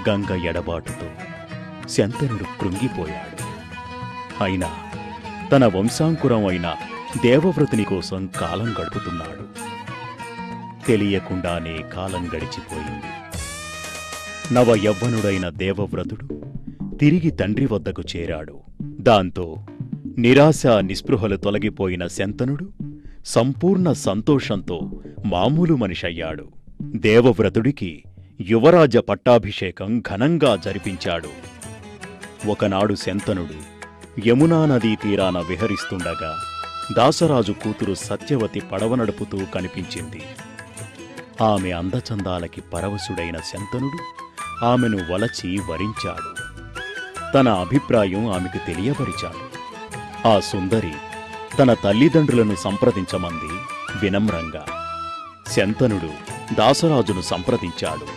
గంగ ఎడబాటుతో శంతనుడు కృంగిపోయాడు. అయినా తన వంశాంకురం అయిన దేవవ్రతుని కోసం కాలం గడుపుతున్నాడు. తెలియకుండానే కాలం గడిచిపోయింది. నవ యవ్వనుడైన దేవవ్రతుడు తిరిగి తండ్రి వద్దకు చేరాడు. దాంతో నిరాశ నిస్పృహలు తొలగిపోయిన శంతనుడు సంపూర్ణ సంతోషంతో మామూలు మనిషయ్యాడు. దేవవ్రతుడికి యువరాజ పట్టాభిషేకం ఘనంగా జరిపించాడు. ఒకనాడు శంతనుడు యమునా నదీ తీరాన విహరిస్తుండగా దాసరాజు కూతురు సత్యవతి పడవ నడుపుతూ కనిపించింది. ఆమె అందచందాలకి పరవశుడైన శంతనుడు ఆమెను వలచి వరించాడు. తన అభిప్రాయం ఆమెకు తెలియపరిచాడు. ఆ సుందరి తన తల్లిదండ్రులను సంప్రదించమంది వినమ్రంగా. శంతనుడు దాసరాజును సంప్రదించాడు.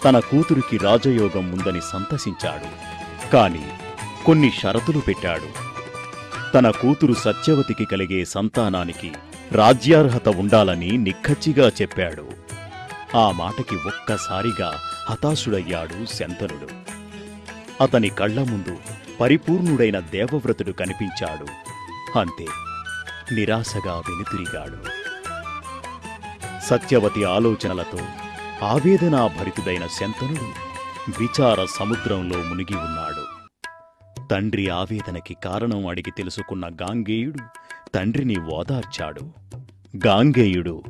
తన కూతురికి రాజయోగం ఉందని సంతసించాడు. కాని కొన్ని షరతులు పెట్టాడు. తన కూతురు సత్యవతికి కలిగే సంతానానికి రాజ్యార్హత ఉండాలని నిక్కచ్చిగా చెప్పాడు. ఆ మాటకి ఒక్కసారిగా హతాశుడయ్యాడు శంతనుడు. అతని కళ్ల ముందు పరిపూర్ణుడైన దేవవ్రతుడు కనిపించాడు. అంతే, నిరాశగా వెనుతిరిగాడు. సత్యవతి ఆలోచనలతో ఆవేదనాభరితుడైన శంతనుడు విచార సముద్రంలో మునిగి ఉన్నాడు. తండ్రి ఆవేదనకి కారణం అడిగి తెలుసుకున్న గాంగేయుడు తండ్రిని ఓదార్చాడు. గాంగేయుడు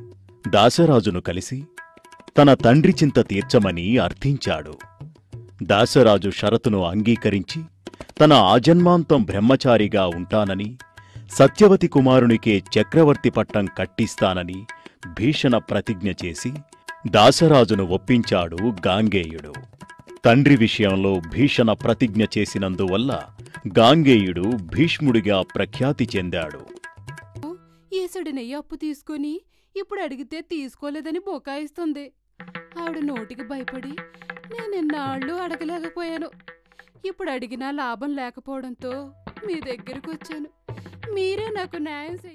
దాసరాజును కలిసి తన తండ్రి చింత తీర్చమని అర్థించాడు. దాసరాజు షరతును అంగీకరించి తన ఆజన్మాంతం బ్రహ్మచారిగా ఉంటానని, సత్యవతి కుమారునికే చక్రవర్తి పట్టం కట్టిస్తానని భీషణ ప్రతిజ్ఞ చేసి దాసరాజును ఒప్పించాడు గాంగేయుడు. తండ్రి విషయంలో భీషణ ప్రతిజ్ఞ చేసినందువల్ల గాంగేయుడు భీష్ముడిగా ప్రఖ్యాతి చెందాడు. ఈసుడినయ్య అప్పు తీసుకుని ఇప్పుడు అడిగితే తీసుకోలేదని బొకాయిస్తుంది. ఆవిడ నోటికి భయపడి నేనెన్నాళ్ళు అడగలేకపోయాను. ఇప్పుడు అడిగినా లాభం లేకపోవడంతో మీ దగ్గరకు వచ్చాను. మీరే నాకు న్యాయం